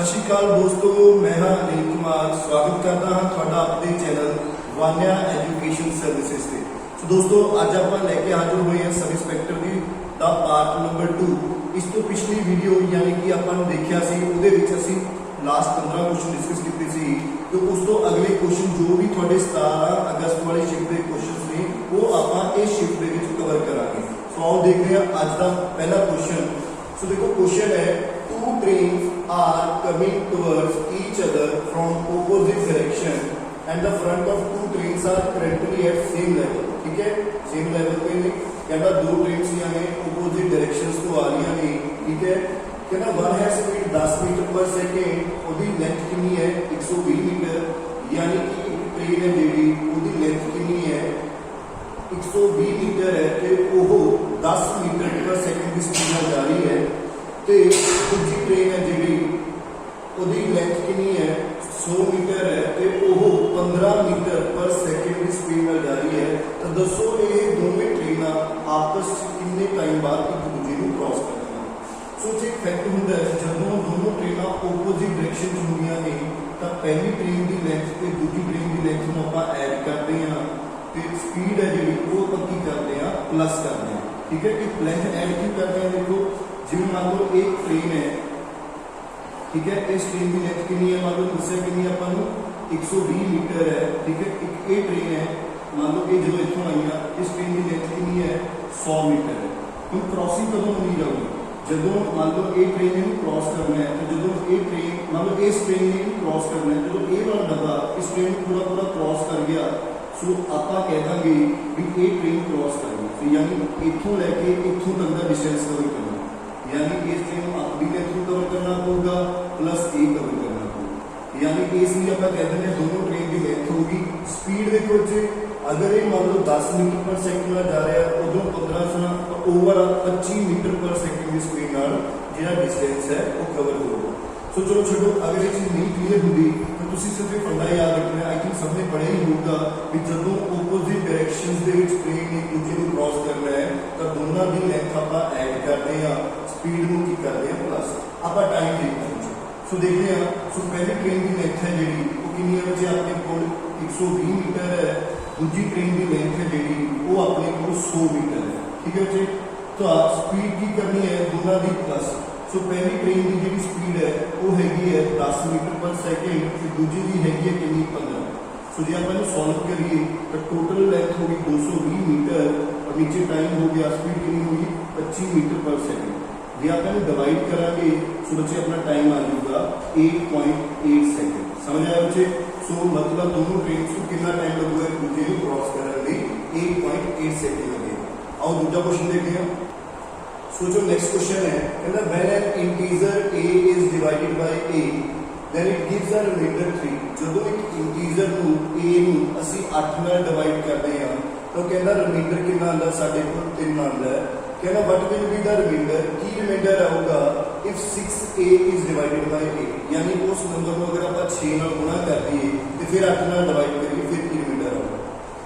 सत श्री अकाल दोस्तों, मैं हाँ अनिल कुमार। स्वागत करता हाँ तुहाडा अपने चैनल वान्या एजुकेशन सर्विसेज से। सो दोस्तों, अज आप लैके हाजिर हुए हैं सब इंस्पैक्टर की दा पार्ट नंबर 2। इस तो पिछली वीडियो यानी कि आपां देखिया सी, उहदे विच असीं लास्ट 15 क्वेश्चन डिस्कस कीते सी। तो उस तो अगले क्वेश्चन जो भी तुहाडे 17 अगस्त वाली शिफ्ट के क्वेश्चन ने वो आपां इस शिफ्ट दे विच कवर करांगे। सो आओ देखते हैं अज दा पहला क्वेश्चन। सो देखो क्वेश्चन है, two trains are coming towards each other from opposite direction and the front of two trains are currently at same level। ठीक है, सेम लेवल पे नहीं कहता दो ट्रेन्स ने opposite directions तो आ रही ने। ठीक है, कहना वन है स्पीड 10 मीटर पर सेकेंड, ओदी लेंथ कितनी है 120 मीटर, यानी कि एक ट्रेन है जेडी ओदी लेंथ कितनी है 120 मीटर है ते वो 10 मीटर पर सेकेंड की स्पीड नाल जा रही है। तो दूसरी ट्रेन है जी ओदी लेंथ कितनी है 100 मीटर है तो वो 15 मीटर पर सेकेंड की स्पीड में जा रही है। तो दसो ये दोनों ट्रेन आपस कितने टाइम बाद एक दूसरे को क्रॉस करती हैं। सो एक फैक्ट होंगे जो दोनों ट्रेन ओपोजिट डायरेक्शन होंगे ने तो पहली ट्रेन की लेंथ तो दूसरी ट्रेन की लेंथ में आप ऐड करते हैं तो स्पीड है जी वो आप की करते हैं प्लस करते हैं। ठीक है, एक लेंथ ऐड क्यों करते हैं, देखो जिम्मे मान लो एक ट्रेन है, ठीक है, इस ट्रेन की लेंथ कितनी है, मान लो दस्या कितनी है अपन 120 मीटर है। ठीक है, एक ये ट्रेन है, मान लो कि जो इतों आई है इस ट्रेन की लेंथ कितनी है 100 मीटर है। हम क्रॉसिंग कदों होनी जाऊगी, जो मान लो ये ट्रेन ने क्रॉस करना है तो जो ये ट्रेन मान लो इस ट्रेन ने क्रॉस करना है, जो ये वाला डब्बा इस ट्रेन को पूरा पूरा क्रॉस कर गया सो आप कह देंगे भी ये ट्रेन क्रॉस कर गई। तो यानी इतों लैके इतों तक का डिस्टेंस कवर करना, यानी इस ट्रेन को अपनी लेंथ को कवर करना होगा प्लस ए कवर करना होगा। यानी इसलिए आप कहते हैं दोनों ट्रेन की लेंथ होगी। स्पीड देखो जी, अगर ये मान लो 10 मीटर पर सेकेंड में जा रहा है उदों 15 ओवरऑल 25 मीटर पर सेकेंड की स्पीड जो डिस्टेंस है वो कवर होगा। सो चलो छोड़ो, अगर ये चीज़ नहीं क्लीयर होगी तो तुम सिर्फ फंडा याद रखना। आई थिंक सबने पढ़िया ही होगा कि जो ओपोजिट डायरेक्शन ट्रेन एक दूसरे को क्रॉस करना है तो दोनों की लेंथ आप ऐड करते हैं, स्पीड को की करते हैं प्लस आप टाइम देखते हैं। सो देखते हैं, सो पहली ट्रेन की लेंथ है जी वो कितनी है बच्चे अपने को 120 मीटर है, दूसरी ट्रेन की लेंथ है जी वो अपने को 100 मीटर है। ठीक है बच्चे, तो आप स्पीड की करनी है दोनों की प्लस। सो पहली ट्रेन की जी स्पीड है वो हैगी है 10 मीटर पर सेकेंड, फिर दूसरी की हैगी है कितनी 15। सो जो आप सॉल्व करिए तो टोटल लेंथ होगी 220 मीटर और नीचे टाइम हो गया स्पीड कितनी होगी 25 मीटर पर सेकेंड। जो आप डिवाइड करांगे सो बच्चे अपना टाइम आ जाएगा 8.8 सेकेंड। समझ आया बच्चे? सो मतलब दोनों ट्रेन को कितना टाइम लगेगा एक दूसरे को क्रॉस करने 8.8 सेकेंड लगेगा। और दूसरा क्वेश्चन देखते हैं। सो जो नेक्स्ट क्वेश्चन है कहना when an integer a is divided bye a then it gives a remainder 3। ਜਦੋਂ ਇੱਕ ਇੰਟੀਜ਼ਰ ਨੂੰ a ਨੂੰ ਅਸੀਂ 8 ਨਾਲ ਡਿਵਾਈਡ ਕਰਦੇ ਹਾਂ ਤਾਂ ਕਹਿੰਦਾ ਰਿਮਾਈਂਡਰ ਕਿੰਨਾ ਆਉਂਦਾ ਸਾਡੇ ਕੋਲ 3 ਆਉਂਦਾ ਹੈ। कहना what will be the reminder, की रिमाइंडर आऊगा if 6a is divided by 8, यानी उस नंबर को अगर आप 6 नाल गुणा कर दिए तो फिर 8 नाल डिवाइड करिए फिर की रिमाइंडर आऊगा।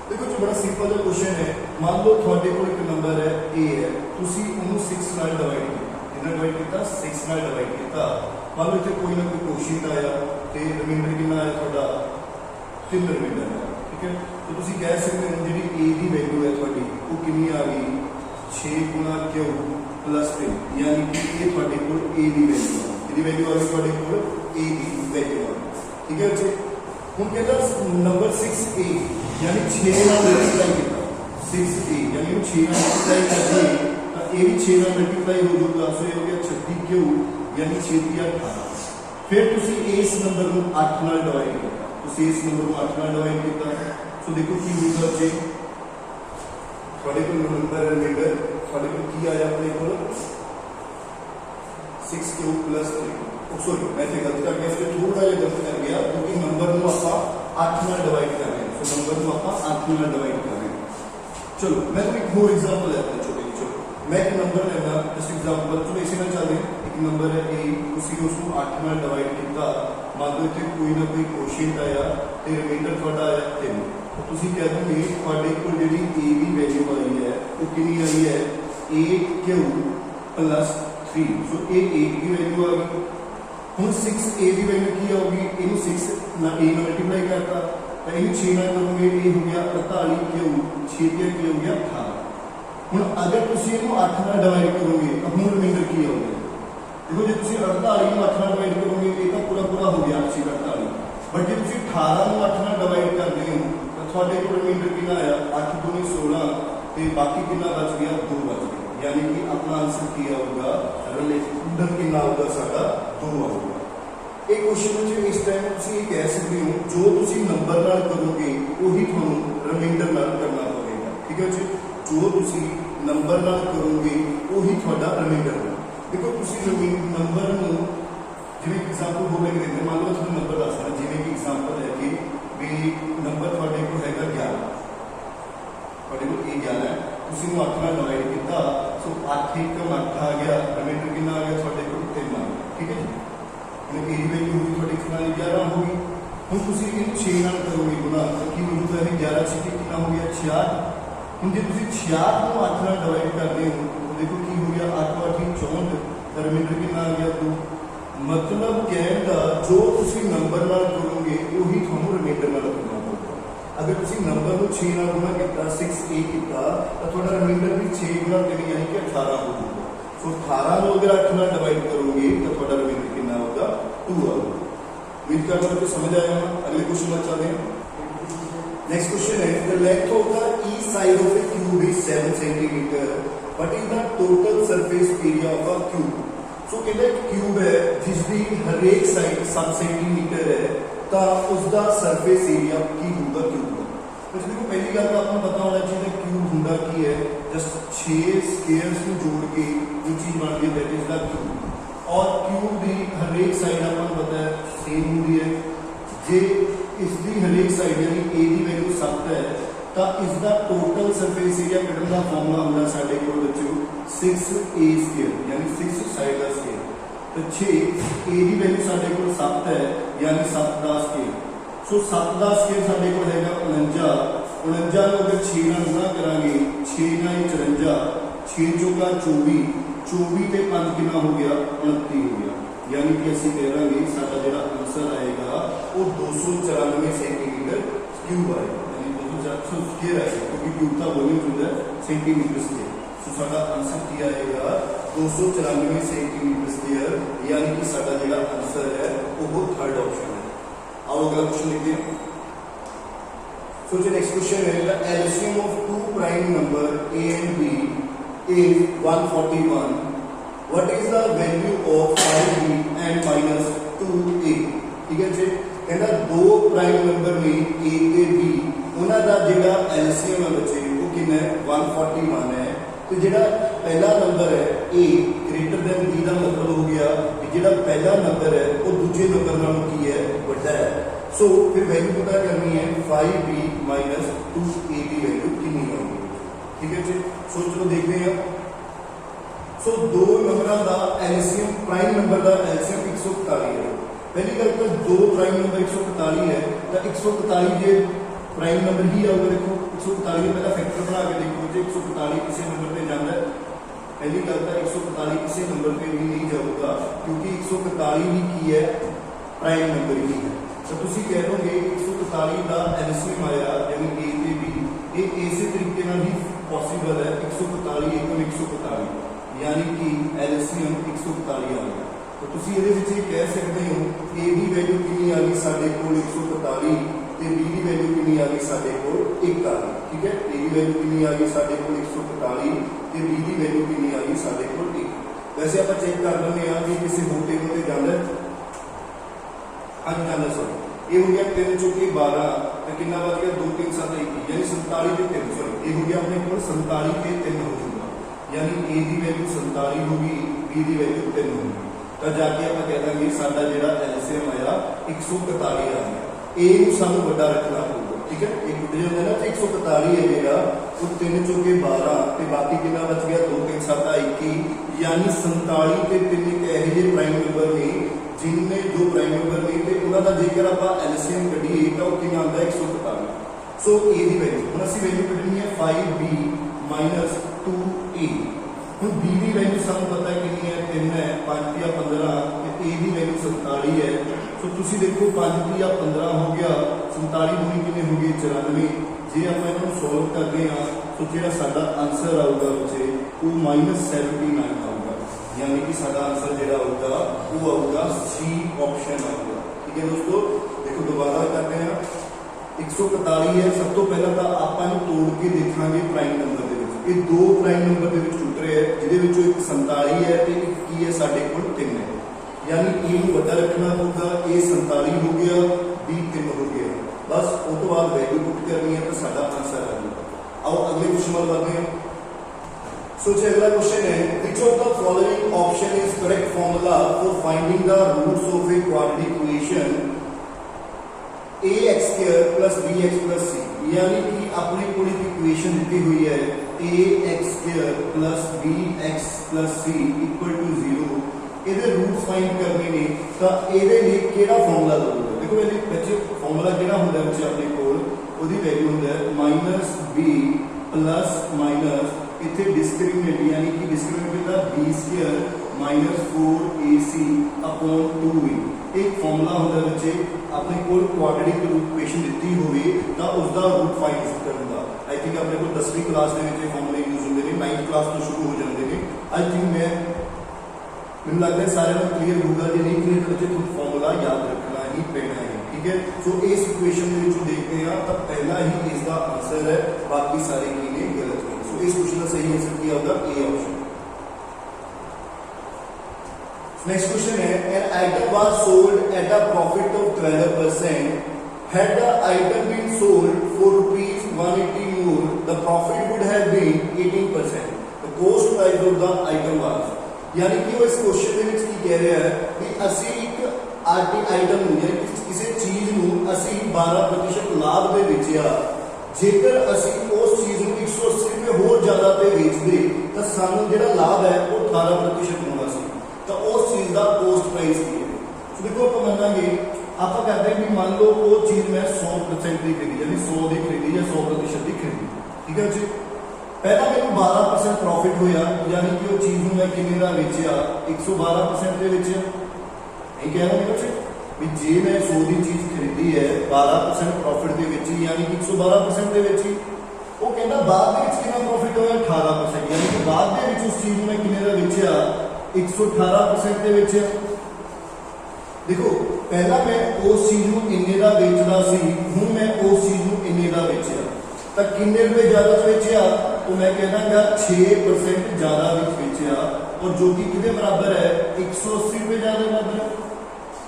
देखो जो बड़ा सिंपल सा क्वेश्चन है, मान लो थोड़े को एक नंबर है a है, तुसी उन्होंने 6 नाल डिवाइड किया, कितना डिवाइड किया 6 नाल डिवाइड किया। मान लो इतने कोई ना कोई क्वेश्चन आया तो रिमाइंडर कितना आया थोड़ा 3 रिमाइंडर है। ठीक है, तो तुसी कह सकते हो जी a की वैल्यू है थोड़ी वो कितनी आ गई 6 गुना क्यू प्लस 3, यानी कि ये थोड़े को a की वैल्यू है, कितनी वैल्यू आ गई थोड़े को a की वैल्यू आ गई। ठीक है बच्चे, हम कहता नंबर 6a यानी 6 नाल मल्टीप्लाई किया 6a यानी 6 नाल मल्टीप्लाई कर दिए तो a भी 6 नाल मल्टीप्लाई हो जाएगा। सो ये हो गया 36 क्यू यानी 6 × 18। फिर तुसी इस नंबर को 8 नाल डिवाइड किया, तुसी इस नंबर को 8 नाल डिवाइड किया। सो देखो की होगा बच्चे थोड़े को नंबर रिमाइंडर थोड़े को की आया अपने को 6 प्लस 3। सॉरी मैं तो गलत कर गया, इससे थोड़ा जिहा गलत कर गया क्योंकि नंबर को आप 8 नाल डिवाइड कर रहे हैं। सो नंबर को आप 8 नाल डिवाइड कर रहे हैं। चलो मैं तो एक और एग्जांपल लेता हूं छोटे मैं एक नंबर लेना जस्ट एग्जांपल, चलो इसी में चल रहे एक नंबर है a, उसी उसको 8 नाल डिवाइड किया। मान लो इतने कोई ना कोई क्वेश्चन आया तो रिमाइंडर थोड़ा आया 3, तो तुसी कह दोगे थोड़े को जी a की वैल्यू आई है वो कितनी आई है 8 क्यू प्लस 3। सो ये 8 की वैल्यू आ गई ਹੁਣ 6a ਦੀ ਵੈਲਿਊ ਕੀ ਆਊਗੀ, ਇਹਨੂੰ 6 ਨਾਲ a ਨਾਲ ਮਲਟੀਪਲਾਈ ਕਰਤਾ ਤਾਂ ਇਹਨੂੰ 6 ਨਾਲ ਕਰੋਗੇ, ਇਹ ਹੋ ਗਿਆ 48 ਕਿਉਂ 6 ਕੀ ਹੋ ਗਿਆ 18। ਹੁਣ ਅਗਰ ਤੁਸੀਂ ਇਹਨੂੰ 8 ਨਾਲ ਡਿਵਾਈਡ ਕਰੋਗੇ ਤਾਂ ਹੁਣ ਰਿਮਾਈਂਡਰ ਕੀ ਆਊਗਾ। देखो जो तुम 48 में 8 ਨਾਲ डिवाइड करोगे ये तो पूरा हो गया 48, बट जो तुम 18 में 8 ਨਾਲ डिवाइड करते हो तो थोड़े को रिमाइंडर कितना आया 8 दूनी 16 ਤੇ बाकी कितना बच गया 2 बच गया, यानी कि अपना आंसर ਕੀ ਆਊਗਾ, ਰਿਮਾइंडर कितना ਆਊਗਾ ਸਾਡਾ 2 ਆਊਗਾ। ਇਹ ਕੁਐਸਚਨ ਵਿੱਚ ਇਸ ਟਾਈਮ ਤੁਸੀਂ ਇਹ ਕਹਿ ਸਕਦੇ ਹੋ ਜੋ ਤੁਸੀਂ ਨੰਬਰ ਨਾਲ ਕਰੋਗੇ ਉਹੀ ਤੁਹਾਨੂੰ ਰਿਮਾइंडर ਨਾਲ ਕਰਨਾ ਪਵੇਗਾ, ਠੀਕ ਹੈ ਜੀ। ਜੋ ਤੁਸੀਂ ਨੰਬਰ ਨਾਲ ਕਰੋਗੇ ਉਹੀ ਤੁਹਾਡਾ ਰਿਮਾइंडर ਹੈ। देखो तुम नंबर जिम्मे एग्जाम्पल हो गए देते मान लो तुम नंबर दसना जिम्मे कि एग्जाम्पल है कि भी नंबर थोड़े को है 11 थोड़े को ये 11 है तुम 8 ਨਾਲ डिवाइड किया सो 8 1 8 आ गया रिमाइंडर कितना आ गया थोड़े को 3 आ गया, ठीक है जी। हम ए की वैल्यू होगी थोड़ी कितना 11 होगी। हम तुम इन 6 ਨਾਲ करोगे गुना तो की हो जाएगा 11 6 कितना हो गया 66। हम जो तुम 66 को 8 ਨਾਲ डिवाइड करते हो तो देखो की हो गया 8 8 64 रिमाइंडर कितना आ गया 2। मतलब कहना जो तुम नंबर नाल करोगे वही थोड़ा रिमाइंडर नाल करना पड़ेगा। अगर तुम नंबर को 6 नाल गुणा किया 6a किया तो थोड़ा रिमाइंडर भी 6 गुणा 3 यानी कि 18 हो जाएगा। सो 18 को अगर 8 नाल डिवाइड करोगे तो थोड़ा रिमाइंडर कितना होगा 2 आएगा। उम्मीद करता हूं कि समझ आया होगा। अगले क्वेश्चन में चलते हैं। नेक्स्ट क्वेश्चन है the length of the each side of a cube is 7 centimetre but is the total surface area of a cube. So कहते हैं क्यूब है जिसकी हरेक साइड 7 सेंटीमीटर है तो उसका सरफेस एरिया की होगा क्यूब का। तो देखो पहली गल तो आपको पता होना चाहिए क्यूब होंदा की है जस्ट 6 स्क्वायर्स को जोड़ के जो चीज बनती है दैट इज द क्यूब। और क्यूब की हरेक साइड आपको पता है सेम होंगी है। जे इसकी हरेक साइड यानी ए की वैल्यू 7 है तो इसका टोटल सरफेस एरिया कढ़ने का फॉर्मूला होगा साढ़े को बच्चों 6a स्क्वायर यानी 6 साइड का स्क्वायर। तो 6 a की वैल्यू साढ़े को 7 है यानी 7 का स्क्वायर। सो 7 का स्क्वायर साढ़े को है 49 49 अगर 6 ਨਾਲ गुणा करांगे 6 ਨਾਲ 54 6 चौका 24 24 ਤੇ 5 कितना हो गया 29 हो गया। यानी कि असं कह रहे हैं साडा जो आंसर आएगा वो 294 सेंटीमीटर क्यूब आएगा यानी 294 स्क्वायर आएगा क्योंकि क्यूब का वॉल्यूम होता है सेंटीमीटर स्क्वायर। सो साडा आंसर क्या आएगा 294 सेंटीमीटर स्क्वायर यानी कि साडा जो आंसर है वो थर्ड ऑप्शन है। आओ अगला क्वेश्चन देखते हैं। सो जो नेक्स्ट क्वेश्चन है the LCM of two prime number a and b is 141. What is the value of 5b and minus 2a? ठीक है जी। कहना दो प्राइम नंबर में a ਤੇ b ਉਹਨਾਂ ਦਾ ਜਿਹੜਾ एलसीएम है बच्चे वो कितना है 141 है। तो ਜਿਹੜਾ पहला नंबर है a ग्रेटर देन b ਦਾ मतलब हो गया कि ਜਿਹੜਾ पहला नंबर है वो दूसरे नंबर नालों की है बड़ा है। सो फिर वैल्यू पता करनी है 5b minus 2a की वैल्यू कितनी होगी। ठीक है जी। सो चलो देखते हैं। सो दो नंबरों का एलसीएम प्राइम नंबर का एलसीएम 141 है। पहली गल तो दो प्राइम नंबर 141 है तो 141 जो प्राइम नंबर ही आऊगा। देखो 141 पहला फैक्टर बना के देखो जो 141 किसी नंबर पे जाता है। पहली गल तो 141 किसी नंबर पे भी नहीं जाऊगा क्योंकि 141 ही की है प्राइम नंबर ही है। तो तुम कह लोगे 141 का एलसीएम आया यानी ए ते बी ये इसी तरीके ही पॉसिबल है 141 एकम 141 यानी कि एलसीएम 141 आ गया। तो तुम ये कह सकते हो ए की वैल्यू कितनी आ गई साढ़े को 141 ਤੇ b ਦੀ वैल्यू कितनी आ गई साढ़े को 1 आ गई। ठीक है a की वैल्यू कितनी आ गई साढ़े को 141 ਤੇ b ਦੀ वैल्यू कितनी आ गई साढ़े को 1। वैसे आप चेक कर लेंगे हैं कि किसी होर टेबल से जाना हाँ जाना सॉरी ये हो गया 3 चौके 12 तो कितना बच गया 2 3 7 21 यानी 47 के 3 सॉरी ये हो गया अपने को 47 के 3 हो जाएगा यानी a की वैल्यू 47 होगी b की वैल्यू 3 होगी। तो जाके आप कह देंगे साडा जो एलसीएम आया 141 आ गया। ए सानू बड़ा रखना पड़ेगा। ठीक है एक बुढ़े होंगे ना 141 है जो वो 3 चौके 12 तो बाकी कितना बच गया 2 3 7 21 यानी 47 के 3 एक यह प्राइम नंबर ने जिनने दो प्राइम नंबर ने तो उन्होंने जेकर आप एलसीएम कढ़ीए तो कितना आता है 141। सो ए की वैल्यू हम असं वैल्यू कढ़नी है 5b माइनस 2a। हम b की वैल्यू सानू पता है कितनी है 3 है 5 या 15 ए की वैल्यू 47 है। सो तुसी देखो 5 या 15 हो गया, 47 दूनी कितने हो गए 94। जे आप इन्हों सॉल्व करते हैं तो जो साडा आंसर आऊगा बच्चे वो -79 आऊगा, यानी कि साडा आंसर जो आऊगा वो आऊगा सी ऑप्शन आऊगा। ठीक है दोस्तों, देखो दोबारा करते हैं। 141 है, सब तो पहला तो आप तोड़ के देखा प्राइम नंबर के ये दो प्राइम नंबर के छूट रहे हैं, जिहदे एक 47 है तो एक की है साडे कोल 3 है, यानी ए नूं वड्डा रखना होगा। ए 47 हो गया, बी 3 हो गया, बस उस तो बाद वैल्यू पुट करनी है तो साडा आंसर आ जाएगा। आओ अगले क्वेश्चन वाल बढ़ते हैं। सो जी अगला क्वेश्चन है, which of the following option is correct formula for finding the roots of a quadratic equation ax square plus bx plus c, यानी कि अपने को एक इक्वेशन दी हुई है ax square plus bx plus c equal to 0। ਇਹਦੇ roots find करने ने तो ਇਹਦੇ ਲਈ ਕਿਹੜਾ ਫਾਰਮੂਲਾ ਦਊਗਾ। देखो ਇਹਦੇ ਵਿੱਚ ਫਾਰਮੂਲਾ ਕਿਹੜਾ ਹੁੰਦਾ ਹੈ, ਬੱਚੇ ਆਪਣੇ ਕੋਲ ਉਹਦੀ ਵੈਲਿਊ ਹੁੰਦਾ ਹੈ -b प्लस माइनस इतने डिस्क्रिमिनेट, यानी कि डिस्क्रिमिनेट का b square -4ac upon 2a एक फॉर्मूला होता है बच्चे अपने को क्वाड्रेटिक इक्वेशन दी हुई तो उसका रूट फाइंड करने का। आई थिंक अपने को 10वीं क्लास के फॉर्मूले यूज होंगे ने, 9th क्लास तो शुरू हो जाते हैं। आई थिंक मैंने लगता है सारे को क्लीयर होगा, जो नहीं क्लीयर बच्चे तुम फॉर्मूला याद रखना ही पैना है। ठीक है, सो इस इक्वेशन देखते हैं तो पहला ही इसका आंसर है, बाकी सारे की गलत है। सो इस क्वेश्चन का सही आंसर क्या होगा, ए ऑप्शन। नेक्स्ट क्वेश्चन है, an item was sold at a profit of 12%, had the item been sold for ₹180 more, the profit would have been 18%, the cost price of the item was। यानी कि वो इस question ਦੇ ਵਿੱਚ ਕੀ ਕਹਿ ਰਿਹਾ ਹੈ ਵੀ ਅਸੀਂ ਇੱਕ आइटम ਨੂੰ यानी ਕਿਸੇ ਚੀਜ਼ ਨੂੰ ਅਸੀਂ 12% ਲਾਭ ਦੇ ਵੇਚਿਆ, ਜੇਕਰ ਅਸੀਂ ਉਸ ਚੀਜ਼ ਨੂੰ 180 ਰੁਪਏ ਹੋਰ ਜ਼ਿਆਦਾ ਤੇ ਵੇਚਦੇ ਤਾਂ ਸਾਨੂੰ ਜਿਹੜਾ ਲਾਭ ਹੈ ਉਹ 18% ਹੋਣਾ ਸੀ। ਤਾਂ ਉਸ ਚੀਜ਼ ਦਾ ਕੋਸਟ ਪ੍ਰਾइस ਕੀ ਹੈ। ਸੋ ਦੇਖੋ ਆਪਾਂ ਮੰਨਾਂਗੇ, ਆਪਾਂ ਕਰਦੇ ਵੀ ਮੰਨ ਲਓ ਉਹ ਚੀਜ਼ ਮੈਂ 100% ਦੀ ਖਰੀਦੀ, यानी 100 ਦੀ ਖਰੀਦੀ ਜਾਂ 100% ਦੀ ਖਰੀਦੀ। ਠੀਕ ਹੈ ਜੀ, पहला मैं 12% प्रॉफिट होया, यानी कि वो चीज़ मैं किन्ने दा वेचिया 112% दे विच। ये कह रहा बच्चे भी जे मैं 100 की चीज़ खरीदी है 12% प्रॉफिट दे विच, यानी कि 112% दे विच, वो कहता बाद दे विच कितना प्रॉफिट होया 18%, यानी कि बाद दे विच उस चीज़ मैं किन्ने दा वेचिया 118% दे विच। देखो पहला मैं उस चीज़ को इन्ने दा बेचदा सी, हुण मैं उस चीज़ को इन्ने दा बेचिया तो किन्ने रुपए ज्यादा बेचिया, तो मैं कहना 6% ज्यादा बेचिया, और जो कि कितने बराबर है 180 रुपए ज्यादा बराबर है।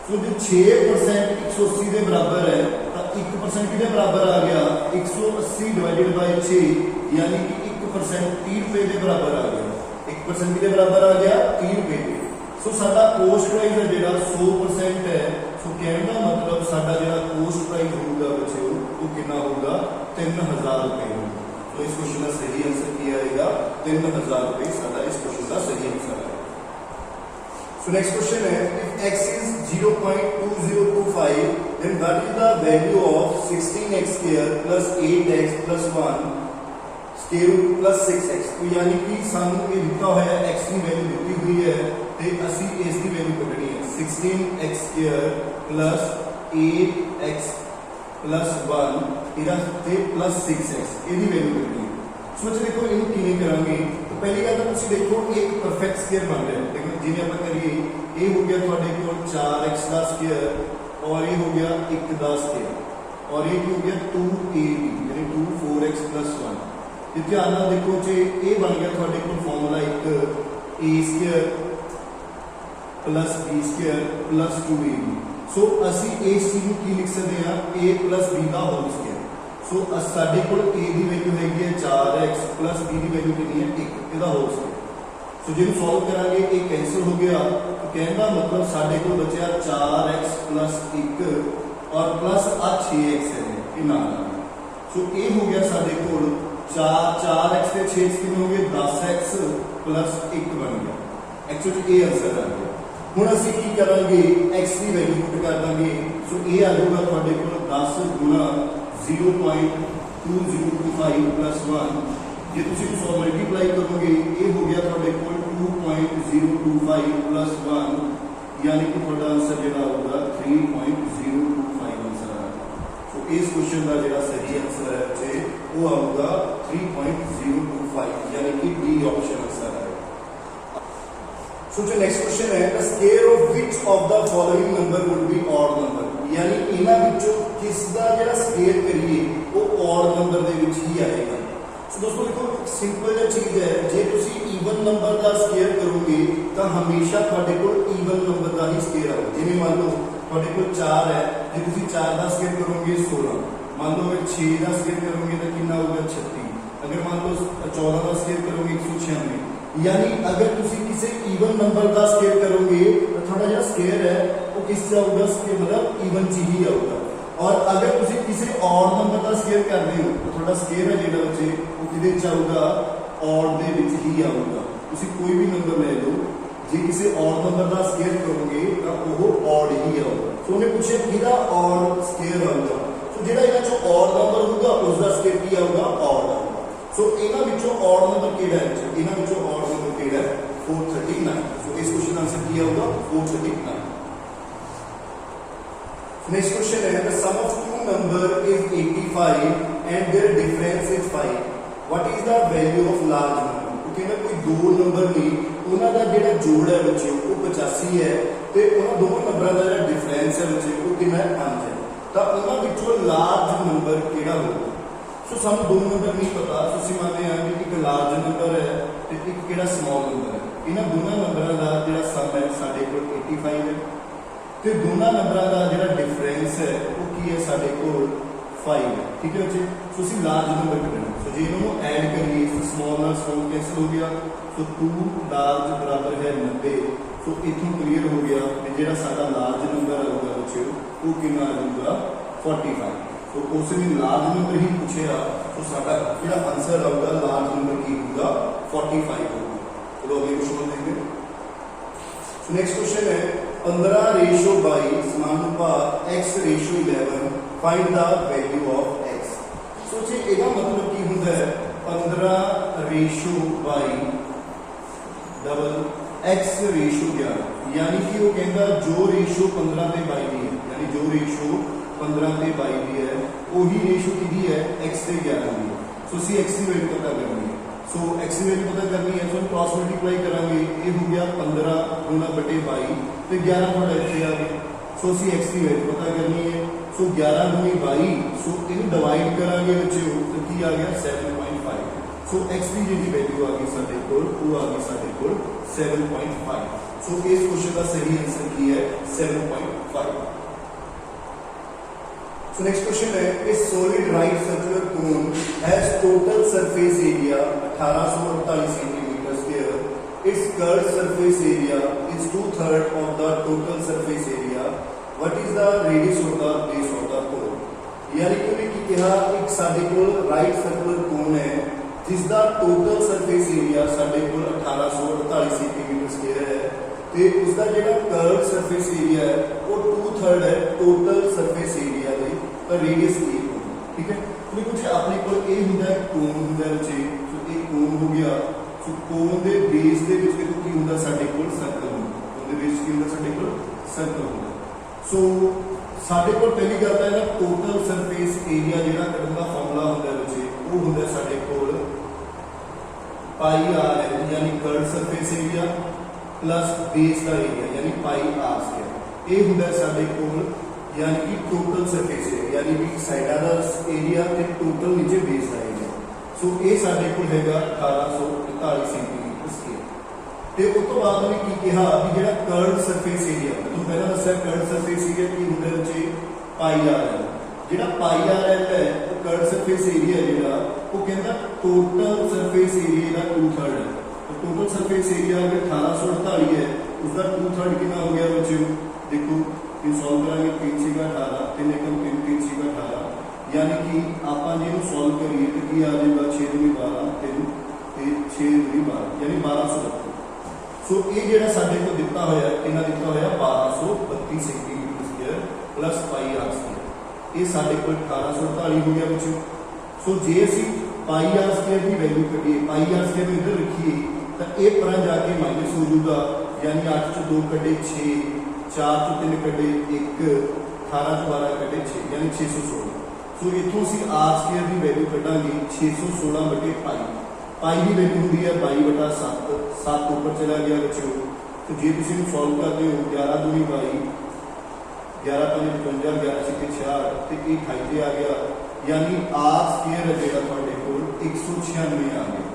तो जो 6% 180 के बराबर है तो 1% कितने बराबर आ गया 180 डिवाइडेड बाय 6, यानी कि 1% 30 रुपए के बराबर आ गया। 1% कितने बराबर आ गया 30 रुपए के। सो साडा कोस्ट प्राइस है जो 100% है, सो कहने का मतलब साडा जो कोस्ट प्राइस होगा बच्चे वो कितना होगा 3000 रुपए होगा। तो इस क्वेश्चन का सही आंसर किया जाएगा 3000 रुपए, साडा इस क्वेश्चन का सही आंसर है। सो नेक्स्ट क्वेश्चन है, if x is 0.2025 then what is the value of 16x square plus 8x plus 1 square root plus 6x। तो यानी कि सानू ये दिता होया x की वैल्यू दी हुई है ते असि इस दी वैल्यू कढनी है 16x square plus 8x plus 1 इधर ते plus 6x ਇਹਦੀ वैल्यू कढनी है। सोच देखो ਇਹਨੂੰ ਕਿਵੇਂ ਕਰਾਂਗੇ। तो पहली गल तो ਤੁਸੀਂ देखो एक परफेक्ट स्क्वायर बन रहा है, लेकिन जिवें ਆਪਾਂ करिए ये हो गया ਤੁਹਾਡੇ ਕੋਲ 4x ਦਾ स्क्वायर और ये हो गया 1 ਦਾ स्क्वायर और ये हो गया 2ab यानी 2 4x plus 1। ਤੇ ਧਿਆਨ ਨਾਲ ਦੇਖੋ ਜੇ ਇਹ ਬਣ ਗਿਆ ਤੁਹਾਡੇ ਕੋਲ ਫਾਰਮੂਲਾ ਇੱਕ a square plus b square plus 2ab। सो ਅਸੀਂ ਇਸ ਚੀਜ਼ ਨੂੰ ਕੀ ਲਿਖ ਸਕਦੇ ਹਾਂ a plus b ਦਾ ਹੋਲ स्क्वायर। सो साडे कोल a की वैल्यू हैगी है 4x प्लस b की वैल्यू कितनी है 1, ਇਹਦਾ ਹੋਲ स्क्वायर। सो ਜੇ सॉल्व करांगे ये कैंसिल हो गया, तो कहने का मतलब साडे कोल बचा 4x plus 1 और प्लस आ 6x है ये ना। सो ये हो गया साडे कोल 4x से 6x कितने हो गए 10x प्लस 1 बन गया। एक्चुअली ये आंसर आ गया। हुण ਅਸੀਂ ਕੀ ਕਰਾਂਗੇ x ਦੀ वैल्यू पुट कर देंगे। सो ये आ जाएगा ਤੁਹਾਡੇ ਕੋਲ 10 गुणा 0.2025 प्लस 1। जे तुसीं इसको मल्टीप्लाई करोगे ये हो गया ਤੁਹਾਡੇ ਕੋਲ 2.025 प्लस 1 यानी कि थोड़ा आंसर जो आऊगा 3.025 आंसर आएगा। सो इस क्वेश्चन का जो सही आंसर है बच्चे वो आऊगा 3.025 यानी कि डी ऑप्शन आंसर आएगा। सो जो नेक्स्ट क्वेश्चन है the square of which of the following number would be odd number, यानी इन्हां विचों किस दा जेड़ा स्क्वायर करिए वो ऑड नंबर दे विच ही आएगा। सो दोस्तों देखो सिंपल जी चीज है, जे तुसी ईवन नंबर का स्क्वायर करोगे तो हमेशा तुहाडे कोल ईवन नंबर का ही स्क्वायर आएगा। जिवें मान लो तुहाडे कोल 4 है, जे तुसी 4 का स्क्वायर करोगे 16, मान लो अगर 6 का स्क्वायर करोगे तो कितना होगा 36, अगर मान लो 14 का स्क्वायर करोगे 196, यानी अगर तुसी किसी ईवन नंबर का स्क्वायर करोगे तो थोड़ा जो स्क्वायर है वो किस आऊगा, मतलब ईवन च ही आऊगा। और अगर तुसी किसी ऑड नंबर का स्क्वायर कर रहे हो तो थोड़ा स्क्वायर है जेड़ा बच्चे वो किदे च आऊगा, ऑड दे विच ही आऊगा। तुसी कोई भी नंबर ले लो, जे किसी ऑड नंबर का स्क्वायर करोगे तो वो ऑड ही आऊगा। सो उन्हें पूछे किदा ऑड स्क्वायर आऊगा, तो जेड़ा इना चो ऑड नंबर होगा उसका स्क्वायर की आऊगा, ऑड आऊगा। सो इना विचों ऑड नंबर केड़ा है, इना विचों ऑड नंबर केड़ा है 439। सो इस क्वेश्चन का आंसर क्या होगा 439। नेक्स्ट क्वेश्चन है the sum of two number is 85 and their difference is 5, what is the value of large number. क्योंकि ना कोई दो नंबर नहीं, उन्हां दा जेड़ा जोड़ है बच्चे वो 85 है ते उन्हां दोनों नंबरां दा जेड़ा डिफरेंस है बच्चे वो कितना है 5 है, तो उन्हां विचों लार्ज नंबर केड़ा होगा। सो सानू दो नंबर नहीं पता, तुसीं मानते हैं कि एक लार्ज नंबर है ते एक केड़ा स्मॉल नंबर है, इन्हां दोनों नंबरां दा जेड़ा सम है साडे कोल 85 है ते दोनों नंबरां दा जेड़ा डिफरेंस है वो की है साडे कोल 5 है। ठीक है बच्चे, सो तुसीं लार्ज नंबर कढना, सो जे इन्हां नूं ऐड करिए तो स्मॉल नाल स्मॉल कैंसिल हो गया, सो 2 लार्ज बराबर है 90। सो इथों क्लियर हो गया कि जेड़ा साडा लार्ज नंबर आऊगा बच्चे वो कितना आऊगा 45। तो उसने लार्ज नंबर ही पूछा, तो साडा जेड़ा आंसर आऊगा लार्ज नंबर की होगा 45 होगा। चलो अगले क्वेश्चन देखेंगे। नेक्स्ट क्वेश्चन है 15:22 समानुपात x 11 find the value of x। सो जी ਇਹਦਾ मतलब ਕੀ ਹੁੰਦਾ है 15:22 डबल x 11, यानी कि वो कहता जो रेशो 15 ਤੇ 22 ਦੀ है, यानी जो रेशो 15 ਤੇ 22 ਦੀ है वही रेशो की है x से 11 की है। सो सी x की वैल्यू पता करनी है, सो x की वैल्यू पता करनी है, सो हम क्रॉस मल्टीप्लाई करांगे, ये हो गया 15 गुना बटे 22 तो 11 थोड़ा इतने आ गया। सो सी x की वैल्यू पता करनी है, सो 11 गुनी 22, सो इन डिवाइड करांगे बच्चे तो की आ गया 7.5। सो x की जी वैल्यू आ गई साडे कोल वो आ गई साडे कोल 7.5। सो इस क्वेश्चन का सही आंसर की है 7.5। So next question है a solid right circular cone has total surface area 1848 centimeter square. Its curved surface area is 2/3 of the total surface area. What is the radius of the base of the cone? यानी कि उन्हें कहा एक साडे कोल right circular cone है जिसका total surface area साडे कोल 1848 centimetre square है ते उसका जेड़ा कर्व सरफेस एरिया है वो 2/3 है टोटल सरफेस एरिया दे ਤਾਂ रेडियस ए होगा। ठीक है, तो कुछ अपने को ए ਹੁੰਦਾ है कोन ਹੁੰਦਾ है बच्चे, सो ए कोन हो गया, सो कोन ਦੇ ਬੇਸ ਦੇ ਵਿੱਚ ਦੇਖੋ ਕੀ ਹੁੰਦਾ ਸਾਡੇ ਕੋਲ ਸਰਕਲ ਹੁੰਦਾ, ਕੋਨ ਦੇ ਬੇਸ ਕੀ ਹੁੰਦਾ ਸਾਡੇ ਕੋਲ ਸਰਕਲ ਹੁੰਦਾ। ਸੋ ਸਾਡੇ ਕੋਲ ਪਹਿਲੀ ਗੱਲ ਤਾਂ ਇਹਦਾ ਟੋਟਲ ਸਰਫੇਸ ਏਰੀਆ ਜਿਹੜਾ ਕੱਢਣ ਦਾ ਫਾਰਮੂਲਾ ਹੁੰਦਾ ਹੈ ਬੱਚੇ ਉਹ ਹੁੰਦਾ ਸਾਡੇ ਕੋਲ ਪਾਈ ਆਰ ਹੈ, ਯਾਨੀ curve surface area plus base का एरिया यानी पाई आर स्क्वायर। ये ਹੁੰਦਾ ਸਾਡੇ ਕੋਲ यानी कि टोटल सरफेस एरिया यानी कि साइडा दा एरिया ते टोटल नीचे बेस का एरिया। सो ये ਸਾਡੇ ਕੋਲ ਹੈਗਾ 1848 सेंटीमीटर स्क्वायर। ਤੇ ਉਸ ਤੋਂ ਬਾਅਦ ਉਹਨੇ ਕੀ ਕਿਹਾ ਵੀ ਜਿਹੜਾ कर्व सरफेस एरिया ਤੁਹਾਨੂੰ ਪਹਿਲਾਂ ਦੱਸਿਆ कर्व सरफेस एरिया ਕੀ ਹੁੰਦਾ ਬੱਚੇ ਪਾਈ ਆਰ ਹੈ। ਜਿਹੜਾ ਪਾਈ ਆਰ ਹੈ ਉਹ कर्व सरफेस एरिया ਜਿਹੜਾ ਉਹ ਕਹਿੰਦਾ टोटल सरफेस एरिया ਦਾ 2/3 है। तो टोटल सरफेस एरिया अगर 1848 है उसका 2/3 कितना हो गया बच्चों देखो सॉल्व करेंगे 3 6 18 3 एकम 3 3 6 18 यानी कि आप जो सॉल्व करिए तो की आ जाएगा 6 दूनी 12 3 6 दूनी 12 यानी 1232। सो ये जो साढ़े को दिता होया इन्हें दिता होया 1232 centimetre square plus pi r square. ये साढ़े को 1848 हो गया बच्चों। सो जे असी पाई आर स्क्वायर की वैल्यू कटिए पाई आर स्क्वायर इधर रखिए तो ये पर जाके माइनस हो जाऊगा यानी 8 च 2 कटे 6 4 ਤੋਂ 3 ਕੱਢੇ 1, 18 ਤੋਂ 12 ਕੱਢੇ 6 यानी 616। सो इतों असीं आर स्केयर की वैल्यू कढ़ांगे 616 बटे पाई। पाई की वैल्यू होंगी है 22/7, 7 ऊपर चला गया बच्चों। तो जे तुसीं इहनूं सॉल्व करते हो 11 दूनी 22, 11 5 55, 11 6 66 तो ये 28 आ गया, यानी आर स्केयर है जो तुहाडे कोल 196 आ गया।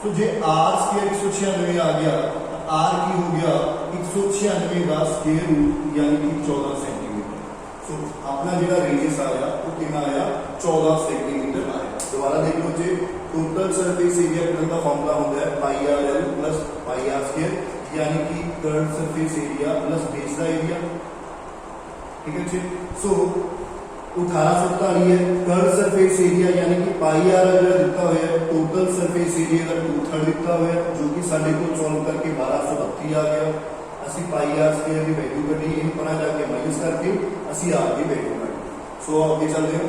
सो जे आर स्केयर 196 आ गया तो आर की हो गया 196 का स्केयर रूट यानी कि 14 सेंटीमीटर। सो अपना जो रेडियस आया वो कितना आया 14 सेंटीमीटर आया। दोबारा देख लो जी, टोटल सरफेस एरिया कढ़न का फॉर्मूला होता है pi r l plus pi r square, यानी कि curve surface area plus base का एरिया। ठीक है जी। सो 1847 है कर्व सरफेस एरिया यानी कि पाई आर जो दिता हुआ है, टोटल सरफेस एरिया का 2/3 दिता हुआ है, जो कि साडे को सॉल्व करके 1232 आ गया। ਅਸੀਂ ਪਾਈ ਆਰ ਸਕੁਅਰ ਦੀ ਵੈਲਿਊ ਕੱਢੀ, ਇਹਨੂੰ ਪਰਾਂ ਜਾ ਕੇ ਮਾਈਨਸ ਕਰਕੇ ਅਸੀਂ ਆਰ ਦੀ ਵੈਲਿਊ ਕੱਢੀ। ਸੋ ਅੱਗੇ ਚੱਲਦੇ ਹਾਂ।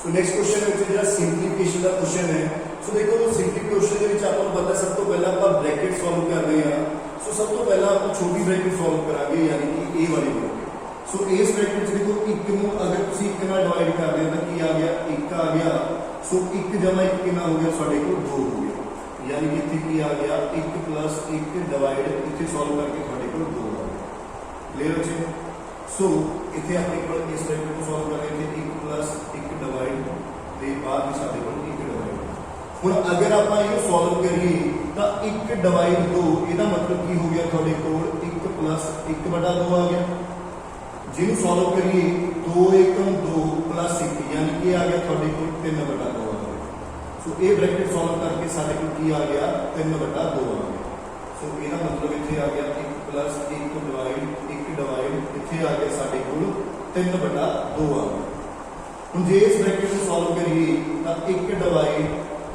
ਸੋ ਨੈਕਸਟ ਕੁਐਸਚਨ ਵਿੱਚ ਜਿਹੜਾ ਸਿੰਪਲੀਫਿਕੇਸ਼ਨ ਦਾ ਕੁਐਸਚਨ ਹੈ। ਸੋ ਦੇਖੋ ਸਿੰਪਲੀਫਿਕੇਸ਼ਨ ਦੇ ਵਿੱਚ ਆਪਾਂ ਨੂੰ ਪਤਾ ਸਭ ਤੋਂ ਪਹਿਲਾਂ ਆਪਾਂ ਬ੍ਰੈਕਟ ਸੋਲਵ ਕਰ ਰਹੇ ਹਾਂ। ਸੋ ਸਭ ਤੋਂ ਪਹਿਲਾਂ ਆਪਾਂ ਛੋਟੀ ਬ੍ਰੈਕਟ ਸੋਲਵ ਕਰਾਂਗੇ, ਯਾਨੀ ਕਿ a ਵਾਲੀ ਬ੍ਰੈਕਟ। ਸੋ ਇਸ ਬ੍ਰੈਕਟ ਵਿੱਚ ਦੇਖੋ 1 ਨੂੰ ਅਗਰ ਤੁਸੀਂ 1 ਨਾਲ ਡਿਵਾਈਡ ਕਰਦੇ ਹੋ ਤਾਂ ਕੀ ਆ ਗਿਆ 1 ਆ ਗਿਆ। ਸੋ 1 ਜਮਾ 1 ਕਿੰਨਾ ਹੋ ਗਿਆ ਸਾਡੇ ਕੋਲ 2 ਹੋ ਗਿਆ, यानी कि इतने की आ गया 1 + 1 डिवाइड इतने सॉल्व करके थोड़े को 2 आ गया। क्लियर अच्छे। सो इतने अपने को इस ब्रैकेट को सॉल्व कर रहे थे 1 + 1 डिवाइड के बाद भी साडे को 1 डिवाइड। हुण अगर आप ये सॉल्व करिए तो 1 डिवाइड 2 ਇਹਦਾ मतलब की हो गया थोड़े को 1 + 1/2 आ गया। जिन्हों सॉल्व करिए 2 × 2 + 1 यानी कि आ गया थोड़े को 3/2 आ गया। सो ये ब्रैकेट सॉल्व करके साडे को की आ गया 3/2 आ गया। सो ਇਹਦਾ मतलब इत्थे आ गया 1 + 1 डिवाइड इत्थे आ गया साडे को 3/2 आ गया। हुण जे इस ब्रैकेट को सॉल्व करिए तो 1 डिवाइड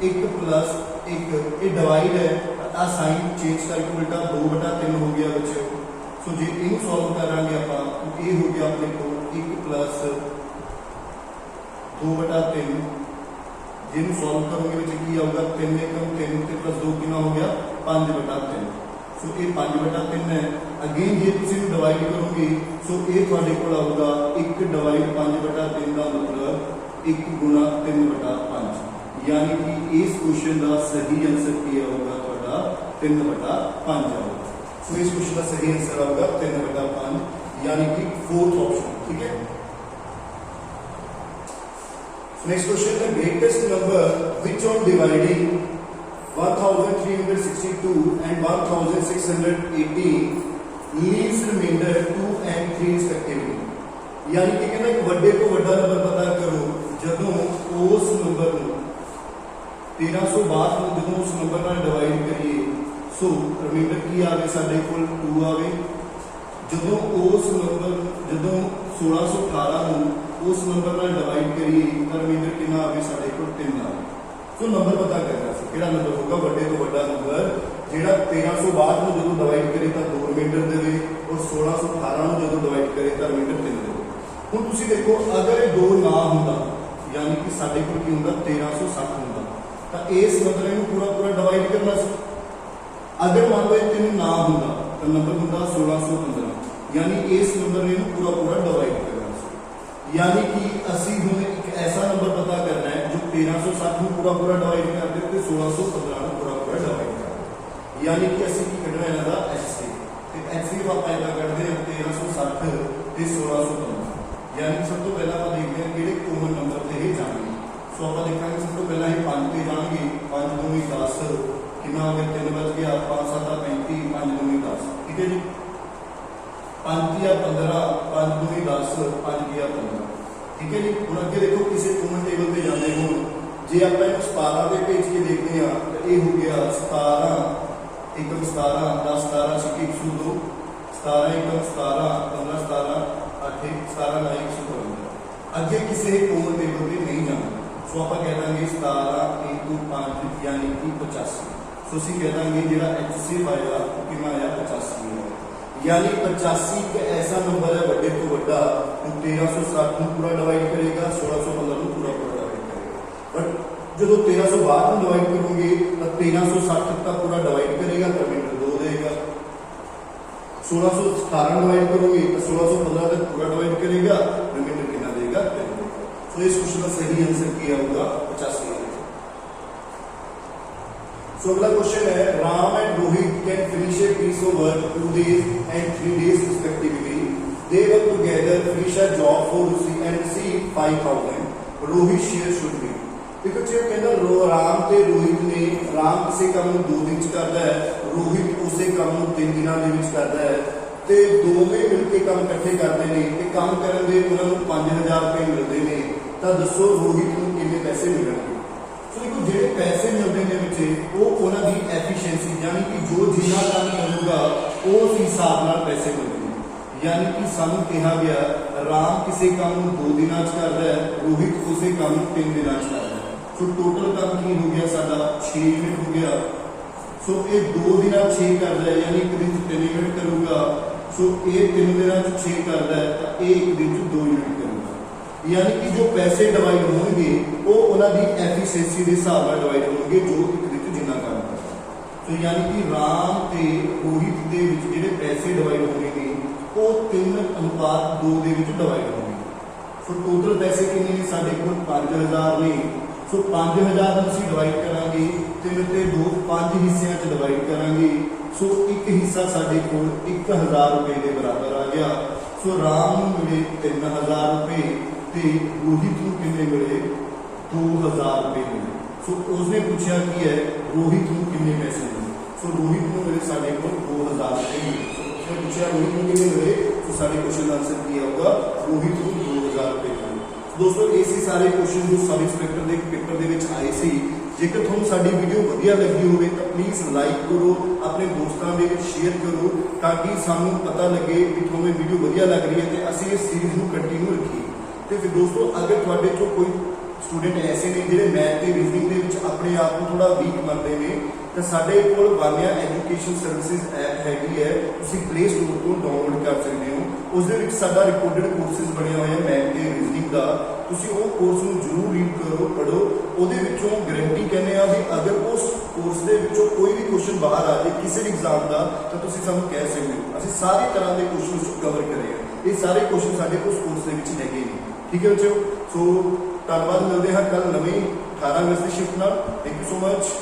1 + 1 ये डिवाइड है, आ साइन चेंज करके उल्टा 2/3 हो गया बच्चों। सो जे इहनूं सॉल्व करांगे आपां तो ये हो गया अपने को 1 + 2/3। जिन्होंने सॉल्व करोगे की आऊगा 3 × 3 + 2 कितना हो गया 5/3। सो ये 5/3 है। अगेन जे तुम डिवाइड करोगे सो ये थोड़े को आऊगा 1 डिवाइड 5/3 का मतलब 1 × 3/5, यानी कि इस क्वेश्चन का सही आंसर की आऊगा थोड़ा 3/5 आऊगा। सो इस क्वेश्चन का सही आंसर आऊगा 3/5, यानी कि 4th ऑप्शन। ठीक है। नेक्स्ट क्वेश्चन है greatest number which on dividing 1362 and 1618 leaves remainder 2 and 3 respectively. यानी कि कहना एक बड़े को बड़ा नंबर पता करो जदों उस नंबर 1362 ਨੂੰ ਜਦੋਂ उस नंबर ਨਾਲ डिवाइड करिए सो रिमाइंडर की आवे साडे कोल 2 आवे। जदों उस नंबर जदों 1618 ਨੂੰ उस नंबर ਨਾਲ डिवाइड करिए तो रिमाइंडर कितना आवे साडे कोल 3 आवे। सो नंबर पता करना सी किहड़ा नंबर होगा बड़े तो बड़ा नंबर जिहड़ा 1362 ਨੂੰ ਜਦੋਂ डिवाइड करे तो 2 रिमाइंडर देवे और 1618 ਨੂੰ ਜਦੋਂ डिवाइड करे तो रिमाइंडर 3 देवे। हुण तुसीं देखो अगर ये 2 ना हुंदा यानी कि साडे कोल की हुंदा 1360 हुंदा तो इस नंबर ਨੂੰ पूरा डिवाइड करना सी। अगर मान लो 3 ना हुंदा तो नंबर हुंदा 1615, यानी इस नंबर ने पूरा डिवाइड करना। यानी कि असी हमें एक ऐसा नंबर पता करना है जो 1360 में पूरा डिवाइड कर दे तो 1615 में पूरा डिवाइड कर दे। यानी कि असी की कढ़ना इन्हां दा HCF ते HCF आप इदा करते हैं 1360 ते 1615। यानी सब तो पहला आप देखते हैं किहड़े कॉमन नंबर ते ये जाएंगे। सो आप देखेंगे सब तो पहला ये 5 ते जाएंगे, 5 दूनी 10 कितना हो गया 3 बच गया 5 7 35 5 दूनी 10। ठीक है जी। 5 या 15 5 दूनी 10 5 या 15। ठीक है जी। हम अगे देखो किसी कॉमन टेबल पे जाते हो जे आप 17 पे भेज के देखते हैं तो ये हो गया 17 1 17 10 17 6 102 17 1 17 15 17 8 17 9 152। अगे किसी कॉमन टेबल पे नहीं जाना। सो आप कह देंगे 17 × 5 यानी कि 85। सो असीं कह देंगे जो HCF आया वो कितना आया 85 है। यानी 85 एक ऐसा नंबर है बड़े तो बड़ा 1360 में पूरा डिवाइड करेगा, 1615 में पूरा डिवाइड करेगा। बट जो 1362 में डिवाइड करोगे तो 1360 का पूरा डिवाइड करेगा तो रिमाइंडर 2 देगा। 1618 डिवाइड करोगे तो 1615 तक पूरा डिवाइड करेगा, रिमाइंडर कितना देगा 3 देगा। सो इस क्वेश्चन का सही आंसर क्या होगा 85। सो अगला क्वेश्चन है Ram and Rohit can finish a piece of work 2 days and 3 days respectively. They work together, finish a job for and receive 5000. Rohit share should be. देखो जी कहना राम ते रोहित ने राम किसी काम ਨੂੰ 2 दिन ਚ ਕਰਦਾ ਹੈ, रोहित ਉਸੇ ਕੰਮ ਨੂੰ 3 ਦਿਨਾਂ ਦੇ ਵਿੱਚ ਕਰਦਾ ਹੈ ਤੇ ਦੋਵੇਂ ਮਿਲ ਕੇ ਕੰਮ ਇਕੱਠੇ ਕਰਦੇ ਨੇ ਤੇ ਕੰਮ ਕਰਨ ਦੇ ਉਹਨਾਂ ਨੂੰ 5000 ਰੁਪਏ ਮਿਲਦੇ ਨੇ। ਤਾਂ ਦੱਸੋ ਰੋਹਿਤ ਨੂੰ ਕਿੰਨੇ ਪੈਸੇ ਮਿਲਣਗੇ। ਸੋ ਦੇਖੋ ਜਿਹੜੇ ਪੈਸੇ ਮਿਲਦੇ ਨੇ ਵਿੱਚ ਉਹ ਉਹਨਾਂ ਦੀ ਐਫੀਸ਼ੀਐਂਸੀ यानी कि जो जिन्ना काम करूगा उस हिसाब ਨਾਲ ਪੈਸੇ ਮਿਲਦੇ ਨੇ। यानी कि सानू कहा गया राम किसी काम ਨੂੰ 2 ਦਿਨਾਂ ਚ ਕਰਦਾ ਹੈ, रोहित उसे काम ਨੂੰ 3 ਦਿਨਾਂ ਚ करदा है। सो टोटल काम की हो गया साडा 6 यूनिट हो गया। सो ये 2 दिना 6 करदा है यानी एक दिन 3 यूनिट करूंगा। सो ये 3 दिना 6 करदा है तो ये एक दिन 2 यूनिट करूंगा। यानी कि जो पैसे डिवाइड होंगे वो उन्होंने एफिशिएंसी के हिसाब से डिवाइड होंगे जो एक दिन जिन्ना काम करता है। तो यानी कि राम ते रोहित के जिहड़े पैसे डिवाइड होंगे वो 3:2 ਦੇ ਵਿੱਚ डिवाइड होंगे। सो टोटल पैसे कितने ने साडे कोल 5000 ने। सो 5000 ਨੂੰ ਅਸੀਂ डिवाइड करांगे 3 ਤੇ 2 5 ਹਿੱਸਿਆਂ ਚ डिवाइड करांगे। सो एक हिस्सा साडे कोल 1000 रुपए के बराबर आ गया। सो राम ਨੂੰ मिले 3000 रुपए ਤੇ रोहित ਨੂੰ कितने मिले 2000 रुपए मिले। सो उसने पूछा कि है रोहित ਨੂੰ कितने पैसे मिले। सो रोहित ਨੂੰ मिले साडे कोल 2000 रुपए मिले। सो पूछा रोहित ਨੂੰ कितने मिले तो साडे क्वेश्चन का आंसर किया होगा रोहित ਨੂੰ 2000 रुपए मिले। दोस्तों ऐसे सारे क्वेश्चन जो सब इंस्पैक्टर के पेपर के आए सी। जेकर तुहानू साडी वीडियो वधिया लगी हो तो प्लीज़ लाइक करो, अपने दोस्तों के शेयर करो ताकि सानू पता लगे कि तुम्हें वीडियो वधिया लग रही है तो असीं इस सीरीज़ को कंटिन्यू रखिए। तो फिर दोस्तों अगर तुहाडे चों कोई स्टूडेंट ऐसे ने जिहड़े मैथ ते रीजनिंग दे विच अपने आप को थोड़ा वीक मनते हैं तो साडे कोल वानिया एजुकेशन सर्विसेज ऐप हैगी है, तुसीं प्ले स्टोर तो डाउनलोड कर सकते हो। उस दे विच साडा रिकॉर्डेड कोर्सेज बने हुए हैं मैथ ते रीजनिंग का। तुसीं वो कोर्स नूं जरूर रीड करो पढ़ो। उहदे विचों गारंटी कहने आ भी अगर उस कोर्स दे विचों कोई भी क्वेश्चन बाहर आ जाए किसी भी एग्जाम का तो तुसीं सानूं कह सकते हो। असीं सारी तरह के क्वेश्चन कवर करे हैं। ये सारे क्वेश्चन साडे उस कोर्स दे विच हैगे ने। ठीक है बच्चों। सो धन्यवाद, मिलते हैं कल नवीं 18 अगस्त की शिफ्ट नाल। Thank you so much.